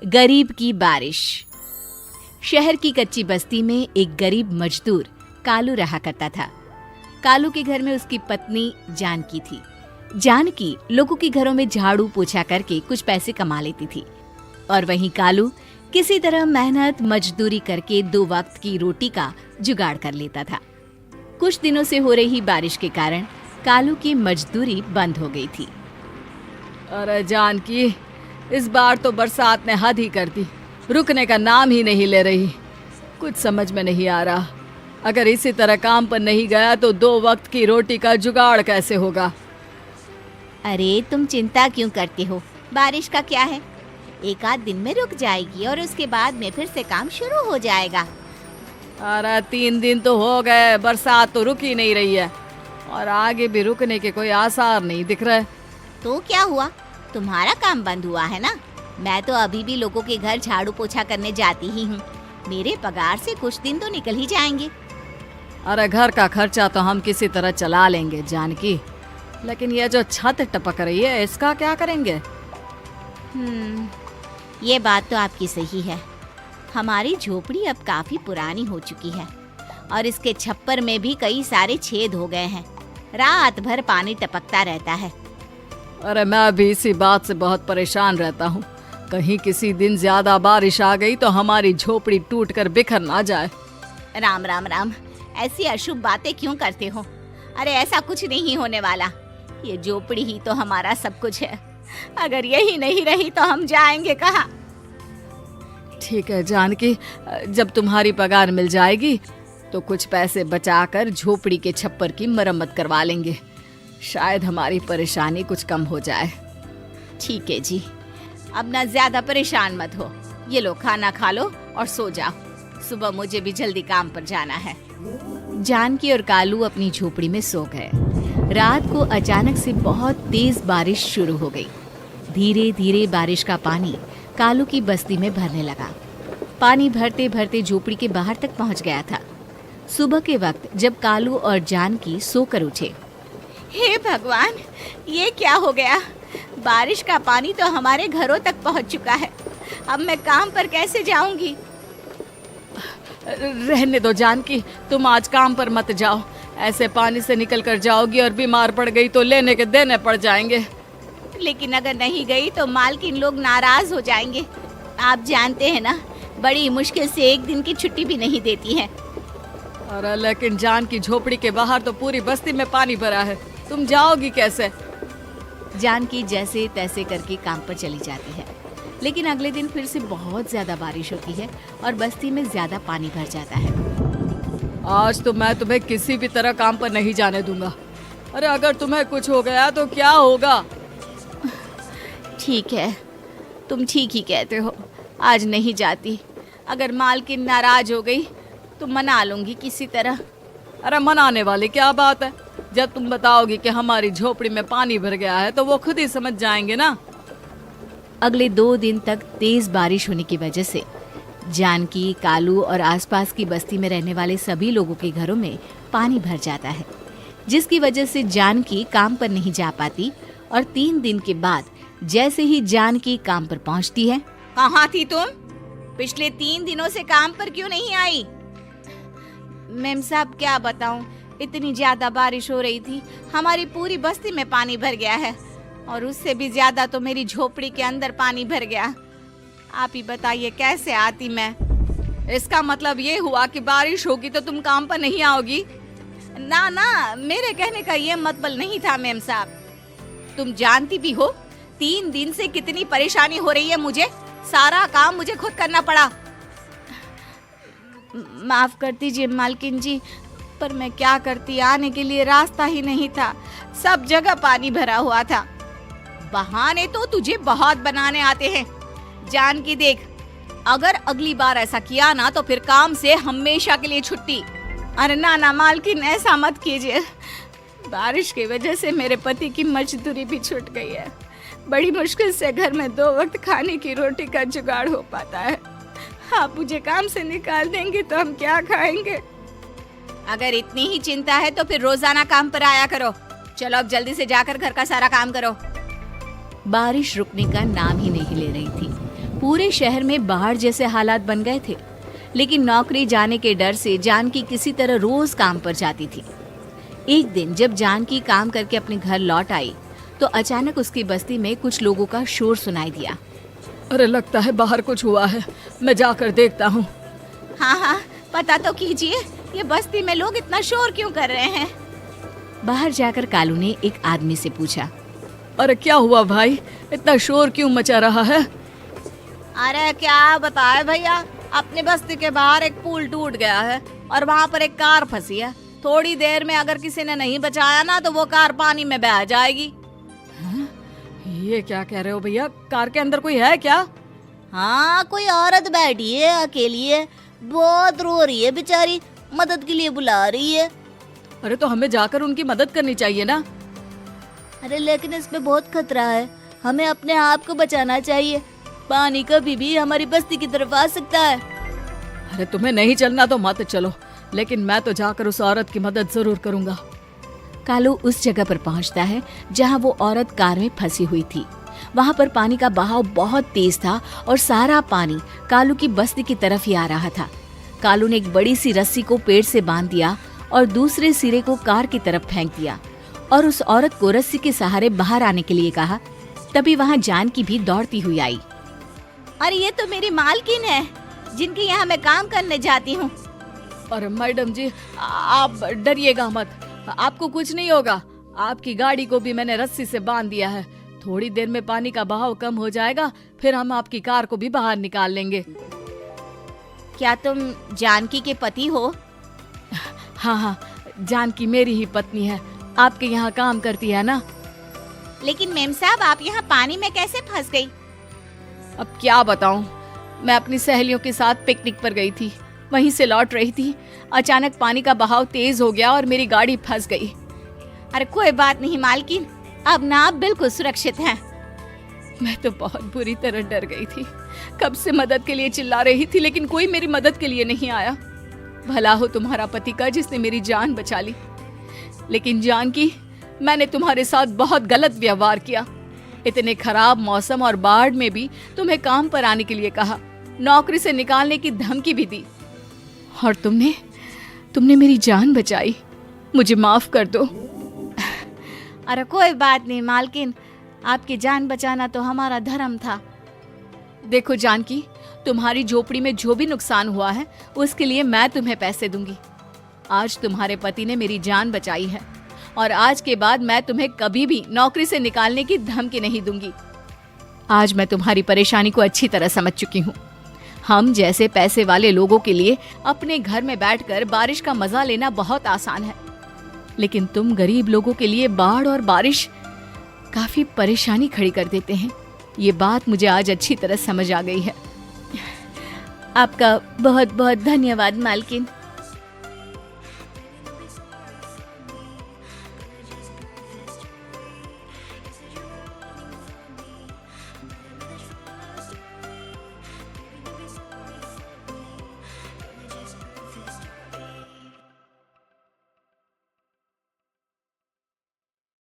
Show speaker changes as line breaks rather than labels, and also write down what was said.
गरीब की बारिश। शहर की कच्ची बस्ती में एक गरीब मजदूर कालू रहा करता था। कालू के घर में उसकी पत्नी जानकी थी। जानकी लोगों के घरों में झाड़ू पोछा करके कुछ पैसे कमा लेती थी और वहीं कालू किसी तरह मेहनत मजदूरी करके 2 वक्त की रोटी का जुगाड़ कर लेता था। कुछ दिनों से हो रही बारिश के कारण कालू की मजदूरी बंद हो गई थी।
अरे जानकी, इस बार तो बरसात ने हद ही कर दी, रुकने का नाम ही नहीं ले रही। कुछ समझ में नहीं आ रहा, अगर इसी तरह काम पर नहीं गया तो 2 वक्त की रोटी का जुगाड़ कैसे होगा।
अरे तुम चिंता क्यों करते हो, बारिश का क्या है, 1 आध दिन में रुक जाएगी और उसके बाद में फिर से काम शुरू हो जाएगा।
अरे 3 दिन तो हो गए, बरसात तो रुक ही नहीं रही है और आगे भी रुकने के कोई आसार नहीं दिख रहे।
तो क्या हुआ, तुम्हारा काम बंद हुआ है ना? मैं तो अभी भी लोगों के घर झाड़ू पोछा करने जाती ही हूँ। मेरे पगार से कुछ दिन तो निकल ही जाएंगे।
अरे घर का खर्चा तो हम किसी तरह चला लेंगे जानकी, लेकिन ये जो छत टपक रही है इसका क्या करेंगे?
ये बात तो आपकी सही है। हमारी झोपड़ी अब काफी पुरानी हो चुकी है और इसके छप्पर में भी कई सारे छेद हो गए हैं। रात भर पानी टपकता रहता है।
अरे मैं भी इसी बात से बहुत परेशान रहता हूँ। कहीं किसी दिन ज्यादा बारिश आ गई तो हमारी झोपड़ी टूटकर बिखर ना जाए।
राम राम राम, ऐसी अशुभ बातें क्यों करते हो? अरे ऐसा कुछ नहीं होने वाला। ये झोपड़ी ही तो हमारा सब कुछ है। अगर यही नहीं रही तो हम जाएंगे कहाँ?
ठीक है जानकी, जब तुम्हारी पगार मिल जाएगी तो कुछ पैसे बचाकर झोपड़ी के छप्पर की मरम्मत करवा लेंगे। शायद हमारी परेशानी कुछ कम हो जाए।
ठीक है जी, अब ना ज्यादा परेशान मत हो। ये लो, खाना खा लो और सो जाओ, सुबह मुझे भी जल्दी काम पर जाना है। जानकी और कालू अपनी झोपड़ी में सो गए। रात को अचानक से बहुत तेज बारिश शुरू हो गई। धीरे धीरे बारिश का पानी कालू की बस्ती में भरने लगा। पानी भरते भरते झोपड़ी के बाहर तक पहुंच गया था। सुबह के वक्त जब कालू और जानकी सोकर उठे, हे भगवान, ये क्या हो गया? बारिश का पानी तो हमारे घरों तक पहुंच चुका है। अब मैं काम पर कैसे जाऊंगी?
रहने दो जानकी, तुम आज काम पर मत जाओ। ऐसे पानी से निकल कर जाओगी और बीमार पड़ गई तो लेने के देने पड़ जाएंगे।
लेकिन अगर नहीं गई तो मालकिन लोग नाराज हो जाएंगे। आप जानते हैं ना, बड़ी मुश्किल से 1 दिन की छुट्टी भी नहीं देती है।
अरे लेकिन जानकी, झोपड़ी के बाहर तो पूरी बस्ती में पानी भरा है, तुम जाओगी कैसे?
जानकी जैसे तैसे करके काम पर चली जाती है, लेकिन अगले दिन फिर से बहुत ज्यादा बारिश होती है और बस्ती में ज्यादा पानी भर जाता है।
आज तो मैं तुम्हें किसी भी तरह काम पर नहीं जाने दूंगा। अरे अगर तुम्हें कुछ हो गया तो क्या होगा?
ठीक है, तुम ठीक ही कहते हो, आज नहीं जाती। अगर मालकिन नाराज हो गई तो मना लूंगी किसी तरह।
अरे मनाने वाली क्या बात है? जब तुम बताओगी कि हमारी झोपड़ी में पानी भर गया है तो वो खुद ही समझ जाएंगे ना।
अगले 2 दिन तक तेज बारिश होने की वजह से जानकी, कालू और आसपास की बस्ती में रहने वाले सभी लोगों के घरों में पानी भर जाता है, जिसकी वजह से जानकी काम पर नहीं जा पाती। और 3 दिन के बाद जैसे ही जानकी काम पर पहुंचती है, कहाँ थी तुम? पिछले 3 दिनों से काम पर क्यों नहीं आई? मैम साहब, क्या बताऊं, इतनी ज्यादा बारिश हो रही थी, हमारी पूरी बस्ती में पानी भर गया है और उससे भी ज्यादा तो मेरी झोपड़ी के अंदर पानी भर गया। आप ही बताइए कैसे आती मैं?
इसका मतलब ये हुआ कि बारिश होगी तो तुम काम पर नहीं आओगी?
ना ना, मेरे कहने का ये मतलब नहीं था मैम साहब। तुम जानती भी हो 3 दिन से कितनी परेशानी हो रही है मुझे। सारा काम मुझे खुद करना पड़ा। माफ कर दीजिए मालकिन जी, पर मैं क्या करती, आने के लिए रास्ता ही नहीं था, सब जगह पानी भरा हुआ था। बहाने तो तुझे बहुत बनाने आते हैं। जानकी देख, अगर अगली बार ऐसा किया ना तो फिर काम से हमेशा के लिए छुट्टी। अरे ना ना मालकिन, ऐसा मत कीजिए। बारिश की वजह से मेरे पति की मजदूरी भी छूट गई है। बड़ी मुश्किल से घर में 2 वक्त खाने की रोटी का जुगाड़ हो पाता है। आप मुझे काम से निकाल देंगे तो हम क्या खाएंगे? अगर इतनी ही चिंता है तो फिर रोजाना काम पर आया करो। चलो अब जल्दी से जाकर घर का सारा काम करो। बारिश रुकने का नाम ही नहीं ले रही थी। पूरे शहर में बाढ़ जैसे हालात बन गए थे, लेकिन नौकरी जाने के डर से जानकी किसी तरह रोज काम पर जाती थी। एक दिन जब जानकी काम करके अपने घर लौट आई तो अचानक उसकी बस्ती में कुछ लोगों का शोर सुनाई दिया।
अरे लगता है बाहर कुछ हुआ है, मैं जाकर देखता हूँ।
हाँ हाँ, पता तो कीजिए, ये बस्ती में लोग इतना शोर क्यों कर रहे हैं। बाहर जाकर कालू ने एक आदमी से पूछा,
अरे क्या हुआ भाई, इतना शोर क्यों मचा रहा है?
अरे क्या बताए भैया, अपने बस्ती के बाहर एक पुल टूट गया है और वहाँ पर एक कार फंसी है। थोड़ी देर में अगर किसी ने नहीं बचाया ना तो वो कार पानी में बह जाएगी।
ये क्या कह रहे हो भैया, कार के अंदर कोई है क्या?
हाँ, कोई औरत बैठी है, अकेली है, बहुत रो रही है बेचारी, मदद के लिए बुला रही है।
अरे तो हमें जाकर उनकी मदद करनी चाहिए ना।
अरे लेकिन इसमें बहुत खतरा है, हमें अपने आप को बचाना चाहिए, पानी कभी भी हमारी बस्ती की तरफ आ सकता है।
अरे तुम्हें नहीं चलना तो मत चलो, लेकिन मैं तो जाकर उस औरत की मदद जरूर करूंगा।
कालू उस जगह पर पहुंचता है जहां वो औरत कार में फंसी हुई थी। वहां पर पानी का बहाव बहुत तेज था और सारा पानी कालू की बस्ती की तरफ ही आ रहा था। कालू ने एक बड़ी सी रस्सी को पेड़ से बांध दिया और दूसरे सिरे को कार की तरफ फेंक दिया और उस औरत को रस्सी के सहारे बाहर आने के लिए कहा। तभी वहां जानकी भी दौड़ती हुई आई। अरे ये तो मेरी मालकिन है, जिनके यहाँ मैं काम करने जाती हूँ।
अरे मैडम जी, आप डरिएगा मत, आपको कुछ नहीं होगा। आपकी गाड़ी को भी मैंने रस्सी से बांध दिया है। थोड़ी देर में पानी का बहाव कम हो जाएगा, फिर हम आपकी कार को भी बाहर निकाल लेंगे।
क्या तुम जानकी के पति हो?
हाँ हाँ, जानकी मेरी ही पत्नी है, आपके यहाँ काम करती है ना।
लेकिन मेम साहब, आप यहाँ पानी में कैसे फंस गई?
अब क्या बताऊं, मैं अपनी सहेलियों के साथ पिकनिक पर गई थी, वहीं से लौट रही थी। अचानक पानी का बहाव तेज हो गया और मेरी गाड़ी फंस गई।
अरे कोई बात नहीं मालकिन, अब ना आप बिल्कुल सुरक्षित हैं।
मैं तो बहुत बुरी तरह डर गई थी, कब से मदद के लिए चिल्ला रही थी, लेकिन कोई मेरी मदद के लिए नहीं आया। भला हो तुम्हारा पति का जिसने मेरी जान बचा ली। लेकिन जानकी, मैंने तुम्हारे साथ बहुत गलत व्यवहार किया। इतने खराब मौसम और बाढ़ में भी तुम्हें काम पर आने के लिए कहा, नौकरी से निकालने की धमकी भी दी, और तुमने मेरी जान बचाई। मुझे माफ कर दो।
अरे कोई बात नहीं मालकिन, आपकी जान बचाना तो हमारा धर्म था।
देखो जानकी, तुम्हारी झोपड़ी में जो भी नुकसान हुआ है उसके लिए मैं तुम्हें पैसे दूंगी। आज तुम्हारे पति ने मेरी जान बचाई है और आज के बाद मैं तुम्हें कभी भी नौकरी से निकालने की धमकी नहीं दूंगी। आज मैं तुम्हारी परेशानी को अच्छी तरह समझ चुकी हूँ। हम जैसे पैसे वाले लोगों के लिए अपने घर में बैठकर बारिश का मजा लेना बहुत आसान है, लेकिन तुम गरीब लोगों के लिए बाढ़ और बारिश काफी परेशानी खड़ी कर देते हैं। ये बात मुझे आज अच्छी तरह समझ आ गई है।
आपका बहुत बहुत धन्यवाद मालकिन।